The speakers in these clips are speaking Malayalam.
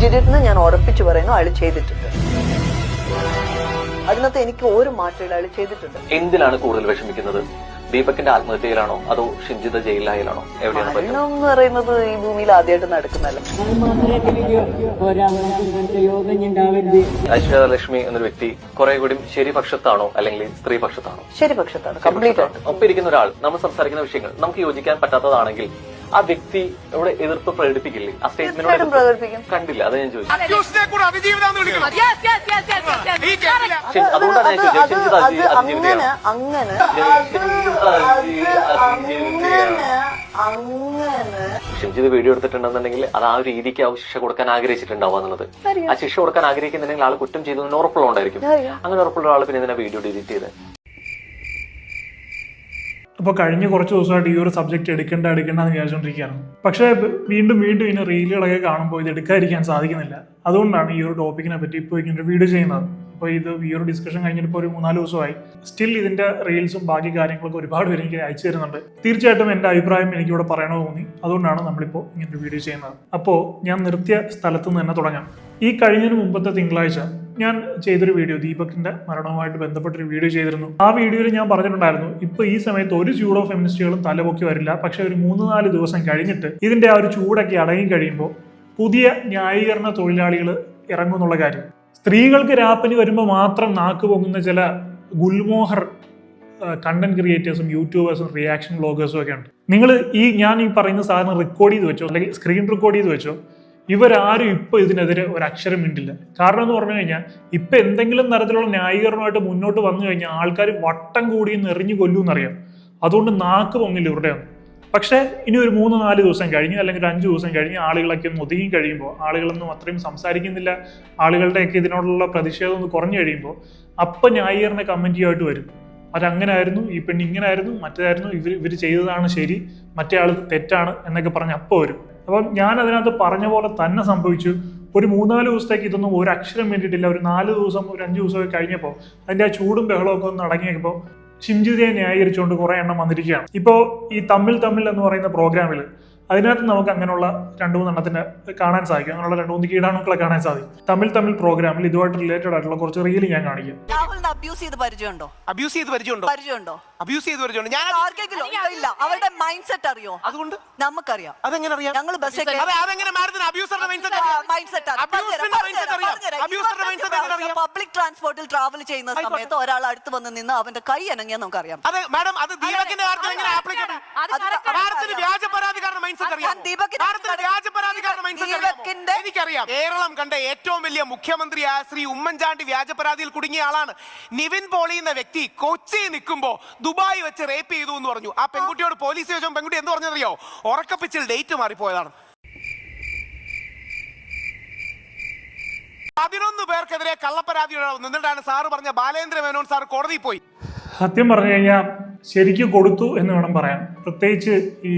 ഡിഡിറ്റ് ഞാൻ ഉറപ്പിച്ചു പറയുന്നു, അയാൾ ചെയ്തിട്ടുണ്ട്. അതിനകത്ത് എനിക്ക് ഒരു മാറ്റമില്ല, അയാൾ ചെയ്തിട്ടുണ്ട്. എന്തിനാണ് കൂടുതൽ വിഷമിക്കുന്നത്? ദീപകിന്റെ ആത്മഹത്യയിലാണോ അതോ ഷിംജിത ജയിലിലായാലാണോ? എവിടെയാണ് മരണം എന്ന് പറയുന്നത് ഈ ഭൂമിയിൽ ആദ്യമായിട്ട് നടക്കുന്നല്ല. ഐശ്വര്യലക്ഷ്മി എന്നൊരു വ്യക്തി കുറെ കൂടി ശരിപക്ഷത്താണോ അല്ലെങ്കിൽ സ്ത്രീപക്ഷത്താണോ? ശരിപക്ഷത്താണ്, കംപ്ലീറ്റ് ആയിട്ട്. ഒപ്പം ഇരിക്കുന്ന ഒരാൾ നമ്മൾ സംസാരിക്കുന്ന വിഷയങ്ങൾ നമുക്ക് യോജിക്കാൻ പറ്റാത്തതാണെങ്കിൽ ആ വ്യക്തി ഇവിടെ എതിർപ്പ് പ്രകടിപ്പിക്കില്ലേ? ആ സ്റ്റേറ്റ്മെന്റ് പ്രകടിപ്പിക്കും. കണ്ടില്ല, അത് ഞാൻ ചോദിച്ചു. ഷിംജിത് വീഡിയോ എടുത്തിട്ടുണ്ടെന്നുണ്ടെങ്കിൽ അത് ആ ഒരു രീതിക്ക് ആ ശിക്ഷ കൊടുക്കാൻ ആഗ്രഹിച്ചിട്ടുണ്ടാവുക എന്നുള്ളത്. ആ ശിക്ഷ കൊടുക്കാൻ ആഗ്രഹിക്കുന്നുണ്ടെങ്കിൽ ആൾ കുറ്റം ചെയ്തതിന് ഉറപ്പുള്ളതുകൊണ്ടായിരിക്കും. അങ്ങനെ ഉറപ്പുള്ള ആൾ പിന്നെ ഇതിനെ വീഡിയോ ഡിലീറ്റ് ചെയ്ത്. അപ്പോൾ കഴിഞ്ഞ കുറച്ച് ദിവസമായിട്ട് ഈ ഒരു സബ്ജക്റ്റ് എടുക്കേണ്ടെന്ന് വിചാരിച്ചുകൊണ്ടിരിക്കുകയാണ്. പക്ഷേ വീണ്ടും ഇങ്ങനെ റീലുകളൊക്കെ കാണുമ്പോൾ ഇത് എടുക്കാതിരിക്കാൻ സാധിക്കുന്നില്ല. അതുകൊണ്ടാണ് ഈ ഒരു ടോപ്പിക്കിനെ പറ്റി ഇപ്പോൾ ഇങ്ങനെ വീഡിയോ ചെയ്യുന്നത്. അപ്പോൾ ഈ ഒരു ഡിസ്കഷൻ കഴിഞ്ഞിട്ട് ഒരു 3-4 ദിവസമായി. സ്റ്റിൽ ഇതിന്റെ റീൽസും ബാക്കി കാര്യങ്ങളൊക്കെ ഒരുപാട് പേര് എനിക്ക് അയച്ചു തരുന്നുണ്ട്. തീർച്ചയായിട്ടും എൻ്റെ അഭിപ്രായം എനിക്കിവിടെ പറയണമെന്ന് തോന്നി. അതുകൊണ്ടാണ് നമ്മളിപ്പോൾ ഇങ്ങനൊരു വീഡിയോ ചെയ്യുന്നത്. അപ്പോൾ ഞാൻ നിർത്തിയ സ്ഥലത്ത് നിന്ന് തന്നെ തുടങ്ങാം. ഈ കഴിഞ്ഞതിന് മുമ്പത്തെ തിങ്കളാഴ്ച ഞാൻ ചെയ്തൊരു വീഡിയോ, ദീപകിന്റെ മരണവുമായിട്ട് ബന്ധപ്പെട്ടൊരു വീഡിയോ ചെയ്തിരുന്നു. ആ വീഡിയോയിൽ ഞാൻ പറഞ്ഞിട്ടുണ്ടായിരുന്നു, ഇപ്പൊ ഈ സമയത്ത് ഒരു സ്യൂഡോ ഫെമിനിസ്റ്റുകളും തലപൊക്കി വരില്ല. പക്ഷെ ഒരു 3-4 ദിവസം കഴിഞ്ഞിട്ട് ഇതിന്റെ ആ ഒരു ചൂടൊക്കെ അടങ്ങി കഴിയുമ്പോൾ പുതിയ ന്യായീകരണ തൊഴിലാളികൾ ഇറങ്ങുന്നുള്ള കാര്യം. സ്ത്രീകൾക്ക് രാപ്പനി വരുമ്പോൾ മാത്രം നാക്ക് പൊങ്ങുന്ന ചില ഗുൽമോഹർ കണ്ടന്റ് ക്രിയേറ്റേഴ്സും യൂട്യൂബേഴ്സും റിയാക്ഷൻ വ്ളോഗേഴ്സും ഒക്കെ ഉണ്ട്. നിങ്ങൾ ഞാൻ ഈ പറയുന്ന സാധനം റെക്കോർഡ് ചെയ്ത് വെച്ചോ അല്ലെങ്കിൽ സ്ക്രീൻ റെക്കോർഡ് ചെയ്ത് വെച്ചോ, ഇവരാരും ഇപ്പൊ ഇതിനെതിരെ ഒരു അക്ഷരം മിണ്ടില്ല. കാരണം എന്ന് പറഞ്ഞു കഴിഞ്ഞാൽ ഇപ്പൊ എന്തെങ്കിലും തരത്തിലുള്ള ന്യായീകരണമായിട്ട് മുന്നോട്ട് വന്നു കഴിഞ്ഞാൽ ആൾക്കാർ വട്ടം കൂടി എറിഞ്ഞു കൊല്ലൂന്നറിയാം. അതുകൊണ്ട് നാക്ക് പൊങ്ങില്ല ഇവരുടെയൊന്നും. പക്ഷേ ഇനി ഒരു 3-4 ദിവസം കഴിഞ്ഞ് അല്ലെങ്കിൽ ഒരു 5 ദിവസം കഴിഞ്ഞ് ആളുകളൊക്കെ ഒന്ന് ഒതുങ്ങി കഴിയുമ്പോൾ, ആളുകളൊന്നും അത്രയും സംസാരിക്കുന്നില്ല, ആളുകളുടെയൊക്കെ ഇതിനോടുള്ള പ്രതിഷേധം ഒന്ന് കുറഞ്ഞു കഴിയുമ്പോൾ അപ്പം ന്യായീകരണ കമ്മിറ്റിയായിട്ട് വരും. അതങ്ങനായിരുന്നു, ഈ പെണ്ണ് ഇങ്ങനായിരുന്നു, മറ്റേതായിരുന്നു, ഇവർ ചെയ്തതാണ് ശരി, മറ്റേ ആൾ തെറ്റാണ് എന്നൊക്കെ പറഞ്ഞ് അപ്പോൾ വരും. അപ്പം ഞാൻ അതിനകത്ത് പറഞ്ഞ പോലെ തന്നെ സംഭവിച്ചു. ഒരു 3-4 ദിവസത്തേക്ക് ഇതൊന്നും ഒരു അക്ഷരം വേണ്ടിയിട്ടില്ല. ഒരു 4 ദിവസം, ഒരു 5 ദിവസമൊക്കെ കഴിഞ്ഞപ്പോൾ അതിൻ്റെ ആ ചൂടും ബഹളമൊക്കെ ഒന്ന് അടങ്ങിയപ്പോൾ ഷിംജിതയെ ന്യായീകരിച്ചുകൊണ്ട് കുറെ എണ്ണം വന്നിരിക്കുകയാണ്. ഇപ്പോൾ ഈ തമ്മിൽ എന്ന് പറയുന്ന പ്രോഗ്രാമിൽ അതിനകത്ത് നമുക്ക് അങ്ങനെയുള്ള 2-3 എണ്ണത്തിന് കാണാൻ സാധിക്കും. അങ്ങനെയുള്ള 2-3 കീടാണുക്കളെ കാണാൻ സാധിക്കും. തമിഴ് പ്രോഗ്രാമിൽ ഇതുമായിട്ട് റിലേറ്റഡ് ആയിട്ടുള്ള കുറച്ച് റീൽ ഞാൻ കാണിക്കാം. അവരുടെ മൈൻഡ് സെറ്റ് അറിയോ? അതുകൊണ്ട് നമുക്കറിയാം. അതെങ്ങനെ ഞങ്ങൾ പബ്ലിക് ട്രാൻസ്പോർട്ടിൽ ട്രാവൽ ചെയ്യുന്ന സമയത്ത് ഒരാൾ അടുത്ത് വന്ന് നിന്ന് അവന്റെ കൈ അനങ്ങിയാൽ നമുക്കറിയാം. എനിക്കറിയാം, കേരളം കണ്ട ഏറ്റവും വലിയ മുഖ്യമന്ത്രിയായ ശ്രീ ഉമ്മൻചാണ്ടി വ്യാജ പരാതിയിൽ കുടുങ്ങിയ ആളാണ്. നിവിൻ പോളി എന്ന വ്യക്തി കൊച്ചി നിൽക്കുമ്പോ ദുബായ് വെച്ച് റേപ്പ് ചെയ്തു എന്ന് പറഞ്ഞു. ആ പെൺകുട്ടിയോട് പോലീസ് ചോദിച്ചോ, പെൺകുട്ടി എന്ത് പറഞ്ഞറിയോ? ഉറക്കപ്പിച്ചിൽ ഡേറ്റ് മാറിപ്പോയതാണ്. 11 പേർക്കെതിരെ കള്ളപ്പരാതി നിന്നിട്ടാണ് സാറ് പറഞ്ഞ ബാലേന്ദ്ര മേനോൻ സാർ കോടതിയിൽ പോയി. സത്യം പറഞ്ഞു കഴിഞ്ഞാൽ ശരിക്കും കൊടുത്തു എന്ന് വേണം പറയാൻ. പ്രത്യേകിച്ച് ഈ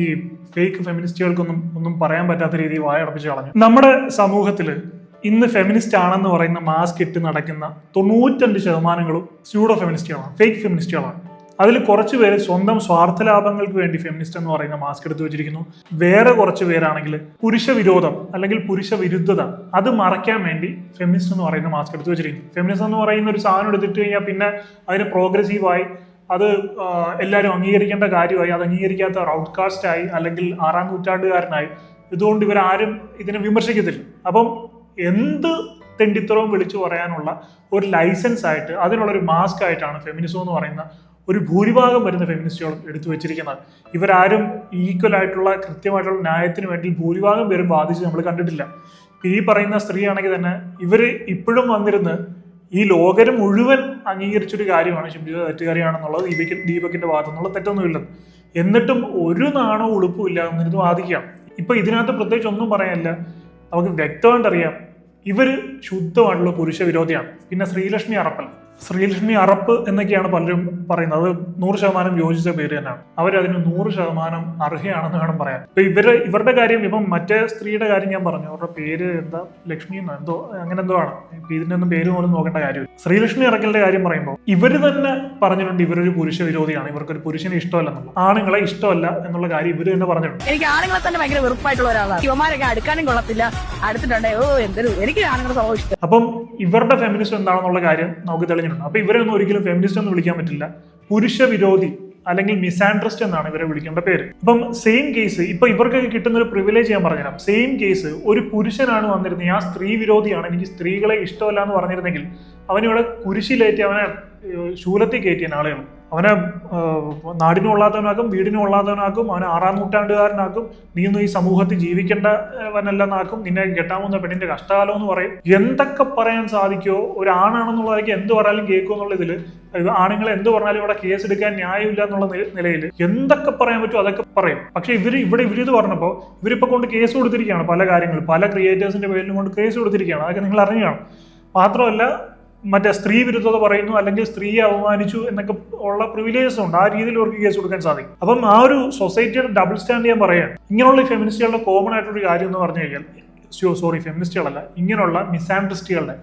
ഫേക്ക് ഫെമിനിസ്റ്റുകൾക്കൊന്നും പറയാൻ പറ്റാത്ത രീതിയിൽ വായടപ്പിച്ച് കളഞ്ഞു. നമ്മുടെ സമൂഹത്തിൽ ഇന്ന് ഫെമിനിസ്റ്റ് ആണെന്ന് പറയുന്ന മാസ്ക് ഇട്ട് നടക്കുന്ന 95% സ്യൂഡോ ഫെമിനിസ്റ്റുകളാണ്, ഫേക്ക് ഫെമിനിസ്റ്റുകളാണ്. അതിൽ കുറച്ച് പേര് സ്വന്തം സ്വാർത്ഥ ലാഭങ്ങൾക്ക് വേണ്ടി ഫെമിനിസ്റ്റ് എന്ന് പറയുന്ന മാസ്ക് എടുത്തു വെച്ചിരിക്കുന്നു. വേറെ കുറച്ച് പേരാണെങ്കിൽ പുരുഷ വിരോധം അല്ലെങ്കിൽ പുരുഷ വിരുദ്ധത അത് മറയ്ക്കാൻ വേണ്ടി ഫെമിനിസ്റ്റ് എന്ന് പറയുന്ന മാസ്ക് എടുത്തു വെച്ചിരിക്കുന്നു. ഫെമിനിസം എന്ന് പറയുന്ന ഒരു സാധനം എടുത്തിട്ട് കഴിഞ്ഞാൽ പിന്നെ അതിന് പ്രോഗ്രസീവായി, അത് എല്ലാവരും അംഗീകരിക്കേണ്ട കാര്യമായി, അത് അംഗീകരിക്കാത്ത ഔട്ട്കാസ്റ്റായി അല്ലെങ്കിൽ 6ാം നൂറ്റാണ്ടുകാരനായി. ഇതുകൊണ്ട് ഇവരാരും ഇതിനെ വിമർശിക്കത്തില്ല. അപ്പം എന്ത് തെണ്ടിത്തരവും വിളിച്ചു പറയാനുള്ള ഒരു ലൈസൻസ് ആയിട്ട്, അതിനുള്ളൊരു മാസ്ക് ആയിട്ടാണ് ഫെമിനിസം എന്ന് പറയുന്ന ഒരു ഭൂരിഭാഗം വരുന്ന ഫെമിനിസ്റ്റുകളും എടുത്തു വെച്ചിരിക്കുന്നത്. ഇവരാരും ഈക്വൽ ആയിട്ടുള്ള കൃത്യമായിട്ടുള്ള ന്യായത്തിന് വേണ്ടി ഭൂരിഭാഗം പേരും ബാധിച്ച് നമ്മൾ കണ്ടിട്ടില്ല. ഈ പറയുന്ന സ്ത്രീ ആണെങ്കിൽ തന്നെ ഇവര് ഇപ്പോഴും വന്നിരുന്ന് ഈ ലോകര് മുഴുവൻ അംഗീകരിച്ചൊരു കാര്യമാണ് ഷിംജിത തെറ്റുകാരിയാണെന്നുള്ളത്, ദീപകിന്റെ ഭാഗത്തു നിന്നുള്ള തെറ്റൊന്നുമില്ല. എന്നിട്ടും ഒരു നാണോ ഉളുപ്പും ഇല്ല എന്നിരുന്ന് വാദിക്കാം. ഇപ്പൊ ഇതിനകത്ത് പ്രത്യേകിച്ച് ഒന്നും പറയാനില്ല. നമുക്ക് വ്യക്തമായിട്ട് അറിയാം ഇവര് ശുദ്ധമായിട്ടുള്ള പുരുഷ വിരോധിയാണ്. പിന്നെ ശ്രീലക്ഷ്മി അറപ്പൽ ശ്രീലക്ഷ്മി അറപ്പ് എന്നൊക്കെയാണ് പലരും പറയുന്നത്. അത് 100% യോജിച്ച പേര് തന്നെയാണ്. അവരതിന് 100% അർഹയാണെന്ന് വേണം പറയാൻ. ഇപ്പൊ ഇവരുടെ കാര്യം, ഇപ്പം മറ്റേ സ്ത്രീയുടെ കാര്യം ഞാൻ പറഞ്ഞു, അവരുടെ പേര് എന്താ, ലക്ഷ്മി എന്നോ എന്തോ അങ്ങനെ എന്തോ ആണ്. ഇപ്പൊ ഇതിന്റെ ഒന്നും പേര് പോലും നോക്കേണ്ട കാര്യമില്ല. ശ്രീലക്ഷ്മി അറക്കലിന്റെ കാര്യം പറയുമ്പോൾ ഇവര് തന്നെ പറഞ്ഞിട്ടുണ്ട് ഇവരൊരു പുരുഷ വിരോധിയാണ്, ഇവർക്കൊരു പുരുഷനെ ഇഷ്ടമല്ല എന്നുള്ള, ആണുങ്ങളെ ഇഷ്ടമല്ല എന്നുള്ള കാര്യം ഇവര് തന്നെ പറഞ്ഞിട്ടുണ്ട്. എനിക്ക് ആണുങ്ങളെ തന്നെ ഭയങ്കര വെറുപ്പായിട്ടുള്ള ഒരാളാണ്. യുവമാരൊക്കെ അടുക്കാനും കൊള്ളത്തില്ല, അടുത്തിട്ടുണ്ടേ എന്തൊരു എനിക്ക് ആണുങ്ങളെ സ്വഭാവം ഇഷ്ടം. അപ്പം ഇവരുടെ ഫെമിനിസ്റ്റ് എന്താണെന്നുള്ള കാര്യം നമുക്ക് തെളിഞ്ഞിട്ടുണ്ട്. അപ്പൊ ഇവരെ ഒന്നും ഒരിക്കലും ഫെമിനിസ്റ്റ് എന്ന് വിളിക്കാൻ പറ്റില്ല, പുരുഷ വിരോധി അല്ലെങ്കിൽ മിസാൻഡ്രിസ്റ്റ് എന്നാണ് ഇവരെ വിളിക്കേണ്ട പേര്. അപ്പം സെയിം കേസ് ഇപ്പൊ ഇവർക്ക് കിട്ടുന്ന ഒരു പ്രിവിലേജ് ഞാൻ പറഞ്ഞുതരാം. സെയിം കേസ് ഒരു പുരുഷനാണ് വന്നിരുന്നത്, ഞാൻ സ്ത്രീ വിരോധിയാണ്, എനിക്ക് സ്ത്രീകളെ ഇഷ്ടമല്ല എന്ന് പറഞ്ഞിരുന്നെങ്കിൽ അവനിവിടെ കുരിശിലേറ്റി അവനെ ശൂലത്തിൽ കയറ്റിയ ആളുകൾ, അവനെ നാടിനും കൊള്ളാത്തവനാക്കും, വീടിനും കൊള്ളാത്തവനാക്കും, അവനെ 6-ാം നൂറ്റാണ്ടുകാരനാക്കും, നീയൊന്നും ഈ സമൂഹത്തിൽ ജീവിക്കേണ്ടവനല്ലെന്നാക്കും, നിന്നെ കെട്ടാവുന്ന പെണ്ണിന്റെ കഷ്ടകാലം എന്ന് പറയും. എന്തൊക്കെ പറയാൻ സാധിക്കുമോ, ഒരു ആണാണെന്നുള്ളതൊക്കെ എന്ത് പറഞ്ഞാലും കേൾക്കും എന്നുള്ള ഇതില്, ആണുങ്ങളെ എന്ത് പറഞ്ഞാലും ഇവിടെ കേസ് എടുക്കാൻ ന്യായമില്ല എന്നുള്ള നിലയിൽ എന്തൊക്കെ പറയാൻ പറ്റുമോ അതൊക്കെ പറയും. പക്ഷെ ഇവരിത് പറഞ്ഞപ്പോൾ ഇവരിപ്പോ കൊണ്ട് കേസ് കൊടുത്തിരിക്കുകയാണ്, പല കാര്യങ്ങളും പല ക്രിയേറ്റേഴ്സിന്റെ പേരിലും കൊണ്ട് കേസ് കൊടുത്തിരിക്കുകയാണ്. അതൊക്കെ നിങ്ങൾ അറിഞ്ഞാണ്. മാത്രമല്ല മറ്റേ സ്ത്രീ വിരുദ്ധത പറയുന്നു അല്ലെങ്കിൽ സ്ത്രീയെ അപമാനിച്ചു എന്നൊക്കെ ഉള്ള പ്രിവിലേജസ് ഉണ്ട്. ആ രീതിയിൽ അവർക്ക് കേസ് കൊടുക്കാൻ സാധിക്കും. അപ്പം ആ ഒരു സൊസൈറ്റിയുടെ ഡബിൾ സ്റ്റാൻഡ് ഞാൻ പറയാം. ഇങ്ങനെയുള്ള ഫെമിനിസ്റ്റുകളുടെ കോമൺ ആയിട്ടൊരു കാര്യം എന്ന് പറഞ്ഞു കഴിഞ്ഞാൽ, ഫെമിനിസ്റ്റുകളല്ല, ഇങ്ങനെയുള്ള മിസാൻഡ്രിസ്റ്റുകളുടെ,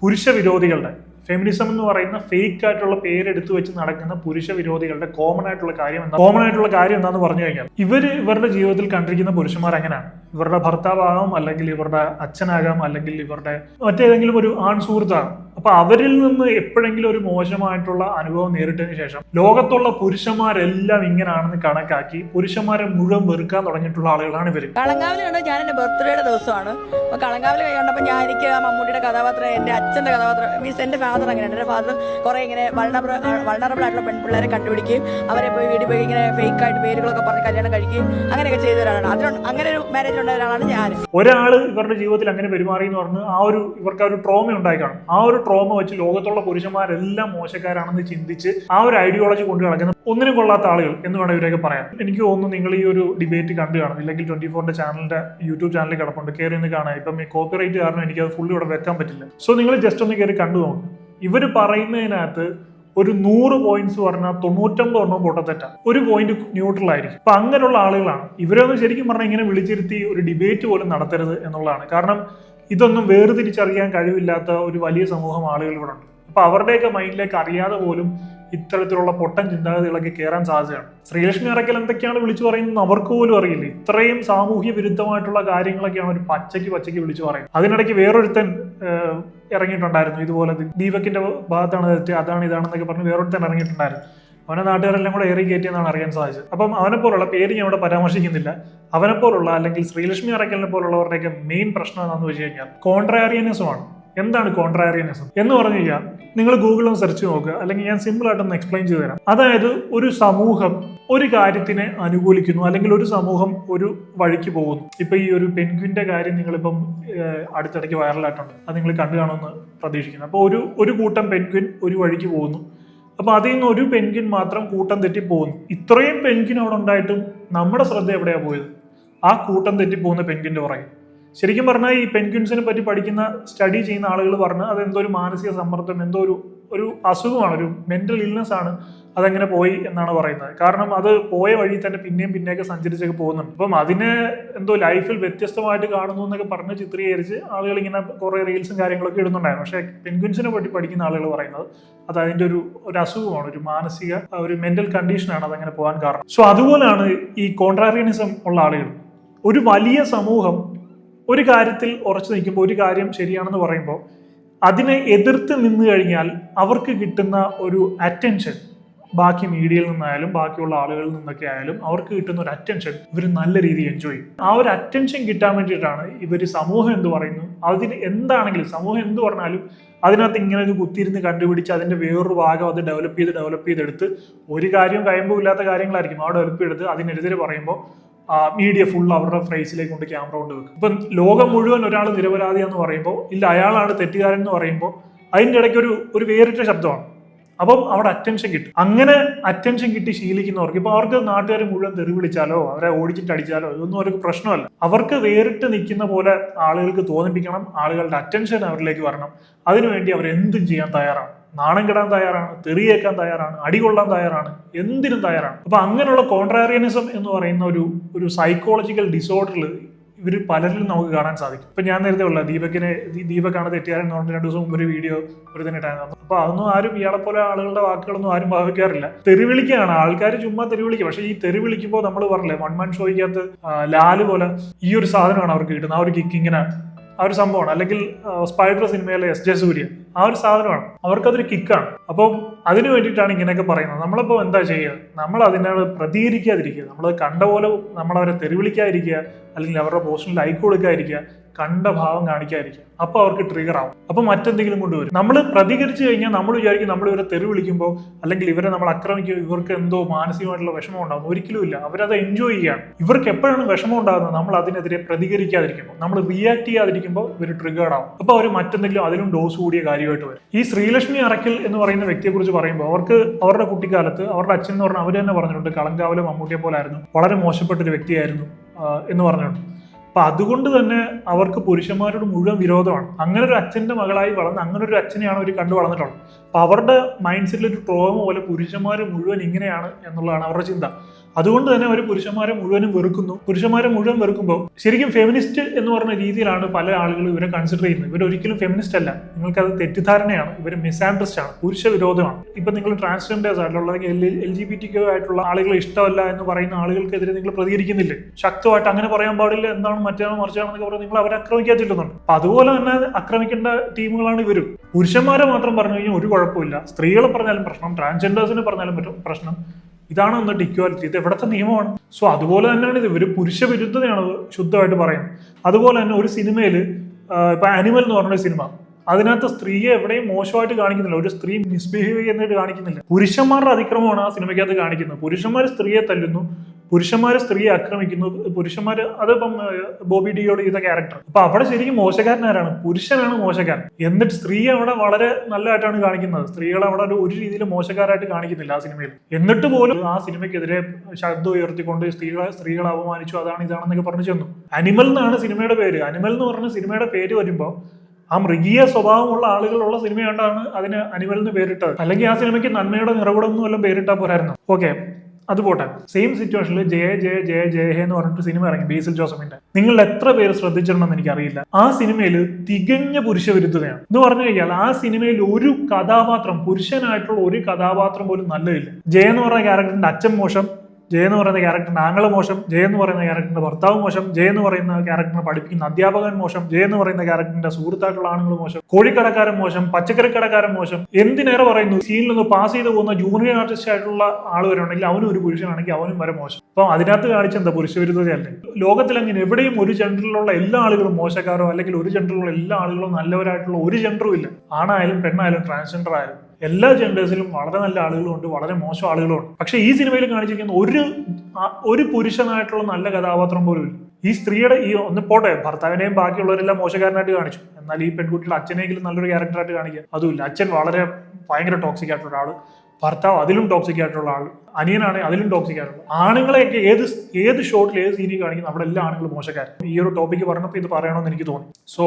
പുരുഷ വിരോധികളുടെ, ഫെമിനിസം എന്ന് പറയുന്ന ഫേക്ക് ആയിട്ടുള്ള പേരെടുത്ത് വെച്ച് നടക്കുന്ന പുരുഷ വിരോധികളുടെ കോമൺ ആയിട്ടുള്ള കാര്യം എന്താന്ന് പറഞ്ഞു കഴിഞ്ഞാൽ, ഇവരുടെ ജീവിതത്തിൽ കണ്ടിരിക്കുന്ന പുരുഷന്മാർ എങ്ങനെയാണ്, ഇവരുടെ ഭർത്താവാകാം, അല്ലെങ്കിൽ ഇവരുടെ അച്ഛനാകാം, അല്ലെങ്കിൽ ഇവരുടെ മറ്റേതെങ്കിലും ഒരു ആൺ സുഹൃത്താകാം. അപ്പൊ അവരിൽ നിന്ന് എപ്പോഴെങ്കിലും ഒരു മോശമായിട്ടുള്ള അനുഭവം നേരിട്ടതിന് ശേഷം ലോകത്തുള്ള പുരുഷന്മാരെല്ലാം ഇങ്ങനെയാണെന്ന് കണക്കാക്കി പുരുഷന്മാരെ മുഴുവൻ വെറുക്കാൻ തുടങ്ങിയിട്ടുള്ള ആളുകളാണ് ഇവര്. കളങ്കാവിൽ കണ്ടോ, ഞാൻ എന്റെ ബർത്ത്ഡേയുടെ ദിവസമാണ്. അപ്പൊ കളങ്കാവിൽ കണ്ടപ്പോ എനിക്ക് ആ മമ്മൂട്ടിയുടെ കഥാപാത്രം, എന്റെ അച്ഛന്റെ കഥാപാത്രം, മീൻസ് എന്റെ ഫാദർ അങ്ങനെയാണ്. എന്റെ ഫാദർ കുറെ ഇങ്ങനെ വൾണറബിൾ ആയിട്ടുള്ള പെൺപിള്ളേരെ കണ്ടുപിടിക്കുകയും അവരെ പോയി വീട്ടിൽ പോയി ഇങ്ങനെ ഫേക്ക് ആയിട്ട് പേരുകളൊക്കെ പറഞ്ഞ് കല്യാണം കഴിക്കുകയും അങ്ങനെയൊക്കെ ചെയ്ത ഒരാളാണ്. അങ്ങനെ ഒരു മാരേജ് ഉണ്ടായ ഒരാളാണ് ഞാൻ. ഒരാള് ഇവരുടെ ജീവിതത്തിൽ അങ്ങനെ പെരുമാറി എന്ന് പറഞ്ഞ് ഇവർക്ക് ആ ഒരു ട്രോമ ഉണ്ടായി കാണും. ആ ഒരു ട്രോമ വെച്ച് ലോകത്തുള്ള പുരുഷന്മാരെല്ലാം മോശക്കാരാണെന്ന് ചിന്തിച്ച് ആ ഒരു ഐഡിയോളജി കൊണ്ടു നടക്കുന്ന ഒന്നിനും കൊള്ളാത്ത ആളുകൾ എന്ന് വേണം ഇവരെയൊക്കെ പറയാം. എനിക്ക് തോന്നുന്നു നിങ്ങൾ ഈ ഒരു ഡിബേറ്റ് കണ്ടു കാണും, ഇല്ലെങ്കിൽ 24ന്റെ ചാനലിന്റെ യൂട്യൂബ് ചാനലിൽ കിടപ്പുണ്ട്, കയറി ഒന്ന് കാണാം. ഇപ്പം ഈ കോപ്പിറൈറ്റ് കാരണം എനിക്ക് അത് ഫുള്ളി ഇവിടെ വെക്കാൻ പറ്റില്ല. സോ നിങ്ങൾ ജസ്റ്റ് ഒന്ന് കയറി കണ്ടു നോക്കും. ഇവർ പറയുന്നതിനകത്ത് ഒരു 100 പോയിന്റ്സ് പറഞ്ഞാൽ 99 എണ്ണം പൊട്ടത്തെറ്റ, ഒരു പോയിന്റ് ന്യൂട്രൽ ആയിരിക്കും. അപ്പൊ അങ്ങനെയുള്ള ആളുകളാണ് ഇവരൊന്നും ശരിക്കും പറഞ്ഞാൽ ഇങ്ങനെ വിളിച്ചിരുത്തി ഒരു ഡിബേറ്റ് പോലും നടത്തരുത് എന്നുള്ളതാണ്. കാരണം ഇതൊന്നും വേർതിരിച്ചറിയാൻ കഴിവില്ലാത്ത ഒരു വലിയ സമൂഹം ആളുകൾ ഇവിടെ ഉണ്ട്. അപ്പൊ അവരുടെയൊക്കെ മൈൻഡിലേക്ക് അറിയാതെ പോലും ഇത്തരത്തിലുള്ള പൊട്ടൻ ചിന്താഗതികളൊക്കെ കയറാൻ സാധ്യതയാണ്. ശ്രീലക്ഷ്മി അറക്കൽ എന്തൊക്കെയാണ് വിളിച്ചു പറയുന്നത് അവർക്ക് പോലും അറിയില്ല. ഇത്രയും സാമൂഹ്യ വിരുദ്ധമായിട്ടുള്ള കാര്യങ്ങളൊക്കെയാണ് ഒരു പച്ചയ്ക്ക് വിളിച്ചു പറയുന്നത്. അതിനിടയ്ക്ക് വേറൊരുത്തൻ ഇറങ്ങിയിട്ടുണ്ടായിരുന്നു, ഇതുപോലെ ദീപകിന്റെ ഭാഗത്താണ് തെറ്റ്, അതാണ് ഇതാണെന്നൊക്കെ പറഞ്ഞ് വേറൊരുത്തൻ ഇറങ്ങിയിട്ടുണ്ടായിരുന്നു. അവനെ നാട്ടുകാരെല്ലാം കൂടെ ഏറി കയറ്റിയെന്നാണ് അറിയാൻ സാധിച്ചത്. അപ്പം അവനെ പോലുള്ള പേര് ഞാൻ ഇവിടെ പരാമർശിക്കുന്നില്ല. അവനെ പോലുള്ള അല്ലെങ്കിൽ ശ്രീലക്ഷ്മി അറക്കലിനെ പോലുള്ളവരുടെയൊക്കെ മെയിൻ പ്രശ്നം എന്താണെന്ന് വെച്ച് കഴിഞ്ഞാൽ കോൺട്രാരിയനിസമാണ്. എന്താണ് കോൺട്രാരിയനിസം എന്ന് പറഞ്ഞു കഴിഞ്ഞാൽ നിങ്ങൾ ഗൂഗിളിൽ സെർച്ച് നോക്കുക, അല്ലെങ്കിൽ ഞാൻ സിമ്പിൾ ആയിട്ടൊന്ന് എക്സ്പ്ലെയിൻ ചെയ്തു തരാം. അതായത് ഒരു സമൂഹം ഒരു കാര്യത്തിനെ അനുകൂലിക്കുന്നു, അല്ലെങ്കിൽ ഒരു സമൂഹം ഒരു വഴിക്ക് പോകുന്നു. ഇപ്പൊ ഈ ഒരു പെൻഗ്വിന്റെ കാര്യം നിങ്ങളിപ്പം അടുത്തിടയ്ക്ക് വൈറലായിട്ടുണ്ട്, അത് നിങ്ങൾ കണ്ടു കാണുമെന്ന് പ്രതീക്ഷിക്കുന്നു. അപ്പോൾ ഒരു കൂട്ടം പെൻഗ്വിൻ ഒരു വഴിക്ക് പോകുന്നു. അപ്പൊ അതിൽ നിന്ന് ഒരു പെൻഗ്വിൻ മാത്രം കൂട്ടം തെറ്റി പോകുന്നു. ഇത്രയും പെൻഗ്വിൻ അവിടെ ഉണ്ടായിട്ടും നമ്മുടെ ശ്രദ്ധ എവിടെയാ പോയത്? ആ കൂട്ടം തെറ്റി പോകുന്ന പെൻഗ്വിന്റെ പുറകെ. ശരിക്കും പറഞ്ഞാൽ ഈ പെൻഗ്വിൻസിനെ പറ്റി പഠിക്കുന്ന സ്റ്റഡി ചെയ്യുന്ന ആളുകൾ പറഞ്ഞ് അതെന്തോ ഒരു മാനസിക സമ്മർദ്ദം, എന്തോ ഒരു അസുഖമാണ്, ഒരു മെന്റൽ ഇൽനെസ് ആണ് അതങ്ങനെ പോയി എന്നാണ് പറയുന്നത്. കാരണം അത് പോയ വഴി തന്നെ പിന്നെയൊക്കെ സഞ്ചരിച്ചൊക്കെ പോകുന്നുണ്ട്. അപ്പം അതിനെ എന്തോ ലൈഫിൽ വ്യത്യസ്തമായിട്ട് കാണുന്നു എന്നൊക്കെ പറഞ്ഞ് ചിത്രീകരിച്ച് ആളുകൾ ഇങ്ങനെ കുറെ റീൽസും കാര്യങ്ങളൊക്കെ ഇടുന്നുണ്ടായിരുന്നു. പക്ഷെ പെൻഗ്വിൻസിനെ പറ്റി പഠിക്കുന്ന ആളുകൾ പറയുന്നത് അത് അതിന്റെ ഒരു അസുഖമാണ്, ഒരു മാനസിക ഒരു മെന്റൽ കണ്ടീഷനാണ് അതങ്ങനെ പോകാൻ കാരണം. സോ അതുപോലെയാണ് ഈ കോൺട്രാറിയനിസം ഉള്ള ആളുകൾ. ഒരു വലിയ സമൂഹം ഒരു കാര്യത്തിൽ ഉറച്ചു നിൽക്കുമ്പോൾ, ഒരു കാര്യം ശരിയാണെന്ന് പറയുമ്പോൾ അതിനെ എതിർത്ത് നിന്ന് കഴിഞ്ഞാൽ അവർക്ക് കിട്ടുന്ന ഒരു അറ്റൻഷൻ, ബാക്കി മീഡിയയിൽ നിന്നായാലും ബാക്കിയുള്ള ആളുകളിൽ നിന്നൊക്കെ ആയാലും അവർക്ക് കിട്ടുന്ന ഒരു അറ്റൻഷൻ ഇവർ നല്ല രീതിയിൽ എൻജോയ് ചെയ്യും. ആ ഒരു അറ്റൻഷൻ കിട്ടാൻ വേണ്ടിയിട്ടാണ് ഇവർ സമൂഹം എന്ത് പറയുന്നു, അതിന് എന്താണെങ്കിലും സമൂഹം എന്ത് പറഞ്ഞാലും അതിനകത്ത് ഇങ്ങനെ ഒരു കുത്തിയിരുന്ന് കണ്ടുപിടിച്ച് അതിന്റെ വേറൊരു ഭാഗം അത് ഡെവലപ്പ് ചെയ്തെടുത്ത് ഒരു കാര്യം കഴിയുമ്പോൾ ഇല്ലാത്ത കാര്യങ്ങളായിരിക്കും ആ ഡെവലപ്പ് ചെയ്തെടുത്ത് അതിനെതിരെ പറയുമ്പോൾ മീഡിയ ഫുൾ അവരുടെ ഫ്രേസിലേക്ക് കൊണ്ട് ക്യാമറ കൊണ്ട് വെക്കും. ഇപ്പം ലോകം മുഴുവൻ ഒരാൾ നിരപരാധിയാന്ന് പറയുമ്പോൾ, ഇല്ല അയാളാണ് തെറ്റുകാരൻ എന്ന് പറയുമ്പോൾ അതിൻ്റെ ഇടയ്ക്ക് ഒരു വേറിട്ട ശബ്ദമാണ്. അപ്പം അവിടെ അറ്റൻഷൻ കിട്ടും. അങ്ങനെ അറ്റൻഷൻ കിട്ടി ശീലിക്കുന്നവർക്ക് ഇപ്പൊ അവർക്ക് നാട്ടുകാർ മുഴുവൻ തെറി വിളിച്ചാലോ അവരെ ഓടിച്ചിട്ട് അടിച്ചാലോ ഇതൊന്നും അവർക്ക് പ്രശ്നമല്ല. അവർക്ക് വേറിട്ട് നിൽക്കുന്ന പോലെ ആളുകൾക്ക് തോന്നിപ്പിക്കണം, ആളുകളുടെ അറ്റൻഷൻ അവരിലേക്ക് വരണം. അതിനുവേണ്ടി അവർ എന്തും ചെയ്യാൻ തയ്യാറാണ്. നാണം കെടാൻ തയ്യാറാണ്, തെറിയേക്കാൻ തയ്യാറാണ്, അടികൊള്ളാൻ തയ്യാറാണ്, എന്തിനും തയ്യാറാണ്. അപ്പൊ അങ്ങനെയുള്ള കോൺട്രാറിയനിസം എന്ന് പറയുന്ന ഒരു സൈക്കോളജിക്കൽ ഡിസോർഡറിൽ ഇവർ പലരിലും നമുക്ക് കാണാൻ സാധിക്കും. ഇപ്പൊ ഞാൻ നേരത്തെ ഉള്ള ദീപക്കാണ് തെറ്റുകാരൻ എന്ന് പറഞ്ഞ 2 ദിവസം മുമ്പ് ഒരു വീഡിയോ ഒരു തന്നെ ഇട്ടായിരുന്നു. അപ്പൊ അതൊന്നും ആരും ഇയാളെ പോലെ ആളുകളുടെ വാക്കുകളൊന്നും ആരും ഭാവിക്കാറില്ല. തെറിവിളിക്കുകയാണ് ആൾക്കാർ, ചുമ്മാ തെറിവിളിക്കുക. പക്ഷെ ഈ തെറിവിളിക്കുമ്പോൾ നമ്മൾ പറഞ്ഞില്ലേ 1 man ഷോയ്ക്കകത്ത് ലാല് പോലെ ഈ ഒരു സാധനമാണ് അവർക്ക് കിട്ടുന്നത്. ആ ഒരു കിക്കിങ്ങിന് ആ ഒരു സംഭവമാണ്. അല്ലെങ്കിൽ സ്പൈഡർ സിനിമയിലെ എസ് ജെ സൂര്യ ആ ഒരു സാധനമാണ്. അവർക്കതൊരു കിക്കാണ്. അപ്പം അതിനു വേണ്ടിയിട്ടാണ് ഇങ്ങനെയൊക്കെ പറയുന്നത്. നമ്മളിപ്പോൾ എന്താ ചെയ്യുക? നമ്മൾ അതിനോട് പ്രതികരിക്കാതിരിക്കുക. നമ്മൾ കണ്ട പോലെ നമ്മളവരെ തെറിവിളിക്കാതിരിക്കുക, അല്ലെങ്കിൽ അവരുടെ പോസ്റ്റിന് ലൈക്ക് കൊടുക്കാതിരിക്കുക, കണ്ട ഭാവം കാണിക്കാതിരിക്കുക. അപ്പൊ അവർക്ക് ട്രിഗർ ആവും. അപ്പൊ മറ്റെന്തെങ്കിലും കൊണ്ടുവരും. നമ്മൾ പ്രതികരിച്ചു കഴിഞ്ഞാൽ നമ്മൾ വിചാരിക്കും നമ്മൾ ഇവരെ തെറി വിളിക്കുമ്പോൾ അല്ലെങ്കിൽ ഇവരെ നമ്മൾ ആക്രമിക്കുമ്പോൾ ഇവർക്ക് എന്തോ മാനസികമായിട്ടുള്ള വിഷമം ഉണ്ടാകും. ഒരിക്കലും ഇല്ല. അവരത് എൻജോയ് ചെയ്യാണ്. ഇവർക്ക് എപ്പോഴാണ് വിഷമം ഉണ്ടാകുന്നത്? നമ്മൾ അതിനെതിരെ പ്രതികരിക്കാതിരിക്കുമ്പോൾ, നമ്മൾ റിയാക്ട് ചെയ്യാതിരിക്കുമ്പോൾ ഇവർ ട്രിഗേർഡ് ആവും. അപ്പൊ അവർ മറ്റെന്തെങ്കിലും അതിലും ഡോസ് കൂടിയ കാര്യമായിട്ട് വരും. ഈ ശ്രീലക്ഷ്മി അറക്കൽ എന്ന് പറയുന്ന വ്യക്തിയെ കുറിച്ച് പറയുമ്പോൾ അവർക്ക് അവരുടെ കുട്ടിക്കാലത്ത് അവരുടെ അച്ഛൻ എന്ന് പറഞ്ഞാൽ അവർ തന്നെ പറഞ്ഞിട്ടുണ്ട് കളങ്കാവിലെ മമ്മൂട്ടിയെ പോലെ ആയിരുന്നു, വളരെ മോശപ്പെട്ട ഒരു വ്യക്തിയായിരുന്നു എന്ന് പറഞ്ഞിട്ടുണ്ട്. അപ്പൊ അതുകൊണ്ട് തന്നെ അവർക്ക് പുരുഷന്മാരോട് മുഴുവൻ വിരോധമാണ്. അങ്ങനെ ഒരു അച്ഛന്റെ മകളായി വളർന്ന് അങ്ങനെ ഒരു അച്ഛനെയാണ് അവർ കണ്ടു വളർന്നിട്ടുള്ളത്. അപ്പൊ അവരുടെ മൈൻഡ് സെറ്റിൽ ഒരു ട്രോമ പോലെ പുരുഷന്മാർ മുഴുവൻ ഇങ്ങനെയാണ് എന്നുള്ളതാണ് അവരുടെ ചിന്ത. അതുകൊണ്ട് തന്നെ അവർ പുരുഷന്മാരെ മുഴുവനും വെറുക്കുന്നു. പുരുഷന്മാരെ മുഴുവൻ വെറുക്കുമ്പോൾ ശരിക്കും ഫെമിനിസ്റ്റ് എന്ന് പറഞ്ഞ രീതിയിലാണ് പല ആളുകളും ഇവരെ കൺസിഡർ ചെയ്യുന്നത്. ഇവരൊരിക്കലും ഫെമിനിസ്റ്റ് അല്ല. നിങ്ങൾക്കത് തെറ്റിദ്ധാരണയാണ്. ഇവർ മിസ്ആൻഡർസ്റ്റ് ആണ്, പുരുഷ വിരോധമാണ്. ഇപ്പൊ നിങ്ങൾ ട്രാൻസ്ജെൻഡേഴ്സ് ആയിട്ടുള്ള LGBT ആയിട്ടുള്ള ആളുകളെ ഇഷ്ടമല്ല എന്ന് പറയുന്ന ആളുകൾക്കെതിരെ നിങ്ങൾ പ്രതികരിക്കുന്നില്ലേ? ശക്തമായിട്ട് അങ്ങനെ പറയാൻ പാടില്ല, എന്താണ് മറ്റാണ് മറിച്ചാണെന്നൊക്കെ പറഞ്ഞ് നിങ്ങൾ അവരെ ആക്രമിക്കാതിരുന്നുണ്ട്. അപ്പൊ അതുപോലെ തന്നെ ആക്രമിക്കേണ്ട ടീമുകളാണ് ഇവരും. പുരുഷന്മാരെ മാത്രം പറഞ്ഞു കഴിഞ്ഞാൽ ഒരു കുഴപ്പമില്ല. സ്ത്രീകളെ പറഞ്ഞാലും പ്രശ്നം, ട്രാൻസ്ജെൻഡേഴ്സിനെ പറഞ്ഞാലും പ്രശ്നം. ഇതാണ് എന്നിട്ട് ഇക്വാലിറ്റി. ഇത് എവിടത്തെ നിയമമാണ്? സോ അതുപോലെ തന്നെയാണ് ഇത്. ഇവർ പുരുഷ വിരുദ്ധതയാണ് ശുദ്ധമായിട്ട് പറയുന്നത്. അതുപോലെ തന്നെ ഒരു സിനിമയിൽ ഇപ്പൊ ആനിമൽ എന്ന് പറഞ്ഞ സിനിമ, അതിനകത്ത് സ്ത്രീയെ എവിടെയും മോശമായിട്ട് കാണിക്കുന്നില്ല. ഒരു സ്ത്രീ മിസ്ബിഹേവ് ചെയ്യുന്നതായിട്ട് കാണിക്കുന്നില്ല. പുരുഷന്മാരുടെ അതിക്രമമാണ് ആ സിനിമയ്ക്കകത്ത് കാണിക്കുന്നത്. പുരുഷന്മാർ സ്ത്രീയെ തല്ലുന്നു, പുരുഷന്മാർ സ്ത്രീയെ ആക്രമിക്കുന്നു, പുരുഷന്മാർ അതിപ്പം ബോബി ഡിയോട് ചെയ്ത ക്യാരക്ടർ. അപ്പൊ അവിടെ ശരിക്കും മോശക്കാരനാരാണ്? പുരുഷനാണ് മോശക്കാരൻ. എന്നിട്ട് സ്ത്രീയെ അവിടെ വളരെ നല്ലതായിട്ടാണ് കാണിക്കുന്നത്. സ്ത്രീകളെ അവിടെ ഒരു രീതിയിൽ മോശക്കാരായിട്ട് കാണിക്കുന്നില്ല ആ സിനിമയിൽ. എന്നിട്ട് പോലും ആ സിനിമയ്ക്കെതിരെ ശബ്ദം ഉയർത്തിക്കൊണ്ട് സ്ത്രീകളെ അപമാനിച്ചു, അതാണ് ഇതാണെന്നൊക്കെ പറഞ്ഞു ചെന്നു. അനിമൽ എന്നാണ് സിനിമയുടെ പേര്. അനിമൽ എന്ന് പറഞ്ഞ സിനിമയുടെ പേര് വരുമ്പോൾ ആ മൃഗീയ സ്വഭാവമുള്ള ആളുകളുള്ള സിനിമയാണ്ടാണ് അതിന് അനിമൽ എന്ന് പേരിട്ടത്. അല്ലെങ്കിൽ ആ സിനിമയ്ക്ക് നന്മയുടെ നിറകുടം എന്നും വല്ലതും പേരിട്ടാൽ പോരായിരുന്നു. ഓക്കെ, അത് പോട്ടെ. സെയിം സിറ്റുവേഷനിൽ ജയ ജയ ജയ ജയ ഹേ എന്ന് പറഞ്ഞിട്ട് സിനിമ ഇറങ്ങി ബേസിൽ ജോസഫിന്റെ. നിങ്ങൾ എത്ര പേര് ശ്രദ്ധിച്ചിട്ടുണ്ടെന്ന് എനിക്കറിയില്ല. ആ സിനിമയിൽ തികഞ്ഞ പുരുഷ വിരുദ്ധതയാണ്. എന്ന് പറഞ്ഞു കഴിഞ്ഞാൽ ആ സിനിമയിൽ ഒരു കഥാപാത്രം, പുരുഷനായിട്ടുള്ള ഒരു കഥാപാത്രം പോലും നല്ലതില്ല. ജയ എന്ന് പറഞ്ഞ ക്യാരക്ടറിന്റെ അച്ഛൻ മോശം, ജയ എന്ന് പറയുന്ന ക്യാരക്ടറിന്റെ ആങ്ങള മോശം, ജയ എന്ന് പറയുന്ന ക്യാരക്ടറിന്റെ ഭർത്താവ് മോശം, ജയ എന്ന് പറയുന്ന ക്യാരക്ടറിനെ പഠിപ്പിക്കുന്ന അധ്യാപകൻ മോശം, ജയ എന്ന് പറയുന്ന ക്യാരക്ടറിന്റെ സുഹൃത്തായിട്ടുള്ള ആണുങ്ങൾ മോശം, കോഴിക്കടക്കാരൻ മോശം, പച്ചക്കറിക്കടക്കാരൻ മോശം. എന്തിനേറെ പറയുന്നു, സീനിൽ നിന്ന് പാസ് ചെയ്ത് പോകുന്ന ജൂനിയർ ആർട്ടിസ്റ്റ് ആയിട്ടുള്ള ആൾ വരെയുണ്ടെങ്കിൽ അവനും ഒരു പുരുഷനാണെങ്കിൽ അവനും വരെ മോശം. അപ്പൊ അതിനകത്ത് കാണിച്ച എന്താ പുരുഷവിരുദ്ധതയല്ലേ? ലോകത്തിൽ അങ്ങനെ എവിടെയും ഒരു ജെൻഡറിലുള്ള എല്ലാ ആളുകളും മോശക്കാരോ അല്ലെങ്കിൽ ഒരു ജെൻഡറിലുള്ള എല്ലാ ആളുകളും നല്ലവരായിട്ടുള്ള ഒരു ജെൻഡറും ഇല്ല. ആണായാലും പെണ്ണായാലും ട്രാൻസ്ജെൻഡർ ആയാലും എല്ലാ ജെൻഡേഴ്സിലും വളരെ നല്ല ആളുകളുണ്ട്, വളരെ മോശം ആളുകളുണ്ട്. പക്ഷെ ഈ സിനിമയിൽ കാണിച്ചിരിക്കുന്ന ഒരു പുരുഷനായിട്ടുള്ള നല്ല കഥാപാത്രം പോലും ഇല്ല. ഈ സ്ത്രീയുടെ ഈ ഒന്ന് പോട്ടെ, ഭർത്താവിനെയും ബാക്കിയുള്ളവരെല്ലാം മോശക്കാരനായിട്ട് കാണിച്ചു. എന്നാൽ ഈ പെൺകുട്ടിയുടെ അച്ഛനെങ്കിലും നല്ലൊരു ക്യാരക്ടറായിട്ട് കാണിക്കുക അതുമില്ല. അച്ഛൻ വളരെ ഭയങ്കര ടോക്സിക് ആയിട്ടുള്ള ആള്, ഭർത്താവ് അതിലും ടോക്സിക് ആയിട്ടുള്ള ആള്, അനിയനാണെങ്കിൽ അതിലും ടോക്സിക് ആയിട്ടുള്ള ആണുങ്ങളെയൊക്കെ ഏത് ഷോട്ടിൽ ഏത് സീനിൽ കാണിക്കുന്നു അവിടെ എല്ലാ ആണുങ്ങളും മോശക്കാരൻ. ഈ ഒരു ടോപ്പിക്ക് പറഞ്ഞപ്പോൾ ഇത് പറയണമെന്ന് എനിക്ക് തോന്നി. സോ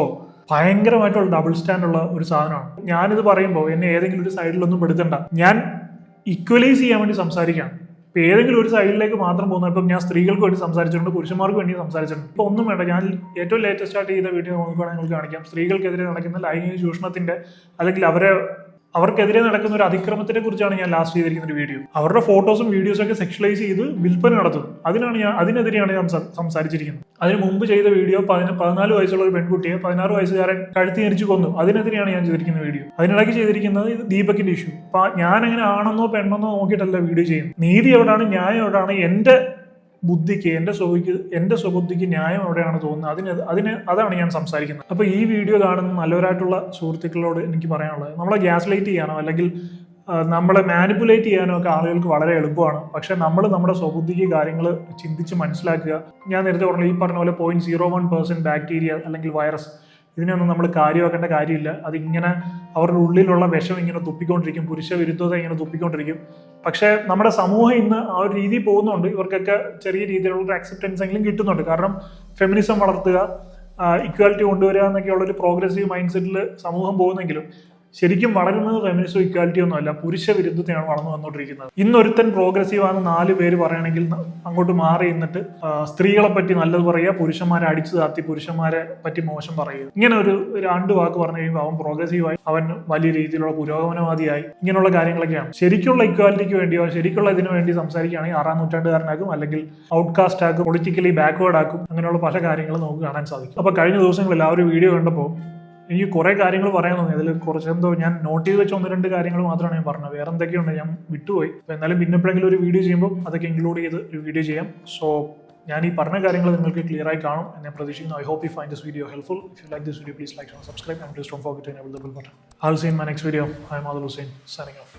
ഭയങ്കരമായിട്ടുള്ള ഡബിൾ സ്റ്റാൻഡ് ഉള്ള ഒരു സാധനമാണ്. ഞാനിത് പറയുമ്പോൾ എന്നെ ഏതെങ്കിലും ഒരു സൈഡിലൊന്നും പെടുത്തണ്ട. ഞാൻ ഈക്വലൈസ് ചെയ്യാൻ വേണ്ടി സംസാരിക്കുകയാണ്. ഇപ്പൊ ഏതെങ്കിലും ഒരു സൈഡിലേക്ക് മാത്രം പോകുന്നത്. ഇപ്പം ഞാൻ സ്ത്രീകൾക്ക് വേണ്ടി സംസാരിച്ചിട്ടുണ്ട്, പുരുഷന്മാർക്ക് വേണ്ടി സംസാരിച്ചിട്ടുണ്ട്. ഇപ്പൊ ഒന്നും വേണ്ട, ഞാൻ ഏറ്റവും ലേറ്റസ്റ്റ് ആയിട്ട് ചെയ്ത വീഡിയോ നോക്കുകയാണെങ്കിൽ നിങ്ങൾക്ക് കാണിക്കാം. സ്ത്രീകൾക്കെതിരെ നടക്കുന്ന ലൈംഗിക ചൂഷണത്തിന്റെ അല്ലെങ്കിൽ അവർക്കെതിരെ നടക്കുന്ന ഒരു അതിക്രമത്തിനെ കുറിച്ചാണ് ഞാൻ ലാസ്റ്റ് ചെയ്തിരിക്കുന്ന ഒരു വീഡിയോ. അവരുടെ ഫോട്ടോസും വീഡിയോസും ഒക്കെ സെക്ഷലൈസ് ചെയ്ത് വിൽപ്പന നടത്തുന്നു. അതിനെതിരെയാണ് ഞാൻ സംസാരിച്ചിരിക്കുന്നത്. അതിന് മുമ്പ് ചെയ്ത വീഡിയോ 14 വയസ്സുള്ള ഒരു പെൺകുട്ടിയെ 16 വയസ്സുകാരൻ കഴുത്തി ഞെരിച്ചു കൊന്നു. അതിനെതിരെയാണ് ഞാൻ ചെയ്തിരിക്കുന്ന വീഡിയോ. അതിനിടയ്ക്ക് ചെയ്തിരിക്കുന്നത് ദീപകിന്റെ ഇഷ്യൂ. അപ്പൊ ഞാൻ അങ്ങനെ ആണെന്നോ പെണ്ണെന്നോ നോക്കിയിട്ടല്ല വീഡിയോ ചെയ്യുന്നത്. നീതി എവിടെയാണ്, ന്യായം എവിടെയാണ്, എന്റെ ബുദ്ധിക്ക്, എന്റെ സ്വബുദ്ധിക്ക് ന്യായം എവിടെയാണ് തോന്നുന്നത്, അതാണ് ഞാൻ സംസാരിക്കുന്നത്. അപ്പൊ ഈ വീഡിയോ കാണുന്ന നല്ലവരായിട്ടുള്ള സുഹൃത്തുക്കളോട് എനിക്ക് പറയാനുള്ളത്, നമ്മളെ ഗ്യാസ് ലൈറ്റ് ചെയ്യാനോ അല്ലെങ്കിൽ നമ്മളെ മാനിപ്പുലേറ്റ് ചെയ്യാനോ ഒക്കെ ആളുകൾക്ക് വളരെ എളുപ്പമാണ്. പക്ഷെ നമ്മൾ നമ്മുടെ സ്വബുദ്ധിക്ക് കാര്യങ്ങൾ ചിന്തിച്ച് മനസ്സിലാക്കുക. ഞാൻ നേരത്തെ പറഞ്ഞു, ഈ പറഞ്ഞ പോലെ 0.01% ബാക്ടീരിയ അല്ലെങ്കിൽ വൈറസ് ഇതിനൊന്നും നമ്മൾ കാര്യമാക്കേണ്ട കാര്യമില്ല. അതിങ്ങനെ അവരുടെ ഉള്ളിലുള്ള വിഷം ഇങ്ങനെ തുപ്പിക്കൊണ്ടിരിക്കും, പുരുഷ വിരുദ്ധത ഇങ്ങനെ തുപ്പിക്കൊണ്ടിരിക്കും. പക്ഷേ നമ്മുടെ സമൂഹം ഇന്ന് ആ ഒരു രീതിയിൽ പോകുന്നുണ്ട്. ഇവർക്കൊക്കെ ചെറിയ രീതിയിലുള്ള ഒരു അക്സെപ്റ്റൻസ് എങ്കിലും കിട്ടുന്നുണ്ട്. കാരണം ഫെമിനിസം വളർത്തുക, ഇക്വാലിറ്റി കൊണ്ടുവരിക എന്നൊക്കെയുള്ളൊരു പ്രോഗ്രസീവ് മൈൻഡ് സെറ്റിൽ സമൂഹം പോകുന്നെങ്കിലും ശരിക്കും വളരുന്നത് ഫെമിനിസം ഇക്വാലിറ്റി ഒന്നുമല്ല, പുരുഷ വിരുദ്ധതയാണ് വളർന്നു വന്നുകൊണ്ടിരിക്കുന്നത്. ഇന്നൊരുത്തൻ പ്രോഗ്രസീവ് ആണെന്ന് 4 പേര് പറയുകയാണെങ്കിൽ അങ്ങോട്ട് മാറി നിന്നിട്ട് സ്ത്രീകളെ പറ്റി നല്ലത് പറയുക, പുരുഷന്മാരെ അടിച്ചു താത്തി പുരുഷന്മാരെ പറ്റി മോശം പറയുക. ഇങ്ങനെ ഒരു 2 വാക്ക് പറഞ്ഞു കഴിയുമ്പോൾ അവൻ പ്രോഗ്രസീവായി, അവൻ വലിയ രീതിയിലുള്ള പുരോഗമനവാദിയായി. ഇങ്ങനെയുള്ള കാര്യങ്ങളൊക്കെയാണ്. ശരിക്കുള്ള ഇക്വാലിറ്റിക്ക് വേണ്ടിയോ ശരിക്കുള്ള ഇതിനു വേണ്ടി സംസാരിക്കുകയാണെങ്കിൽ 6-ാം നൂറ്റാണ്ടുകാരനാക്കും, അല്ലെങ്കിൽ ഔട്ട്കാസ്റ്റ് ആക്കും, പൊളിറ്റിക്കലി ബാക്ക്വേർഡ് ആക്കും. അങ്ങനെയുള്ള പല കാര്യങ്ങളും നമുക്ക് കാണാൻ സാധിക്കും. അപ്പോൾ കഴിഞ്ഞ ദിവസങ്ങളിൽ ആ ഒരു വീഡിയോ കണ്ടപ്പോൾ എനിക്ക് കുറേ കാര്യങ്ങൾ പറയാൻ തോന്നി. അതിൽ കുറച്ചെന്തോ ഞാൻ നോട്ട് ചെയ്ത് വെച്ച 1-2 കാര്യങ്ങൾ മാത്രമാണ് ഞാൻ പറഞ്ഞത്. വേറെ എന്തൊക്കെയുണ്ട് ഞാൻ വിട്ടുപോയി. അപ്പോൾ എന്നാലും പിന്നെ എപ്പോഴെങ്കിലും ഒരു വീഡിയോ ചെയ്യുമ്പോൾ അതൊക്കെ ഇൻക്ലൂഡ് ചെയ്ത് ഒരു വീഡിയോ ചെയ്യാം. സോ ഞാൻ ഈ പറഞ്ഞ കാര്യങ്ങൾ നിങ്ങൾക്ക് ക്ലിയർ ആയി കാണും എന്ന് ഞാൻ പ്രതീക്ഷിക്കുന്നു. I hope you find this video helpful. If you like this video please like and subscribe, and please don't forget to enable the bell button. I will see in my next video. I am Adil Hussain, signing of.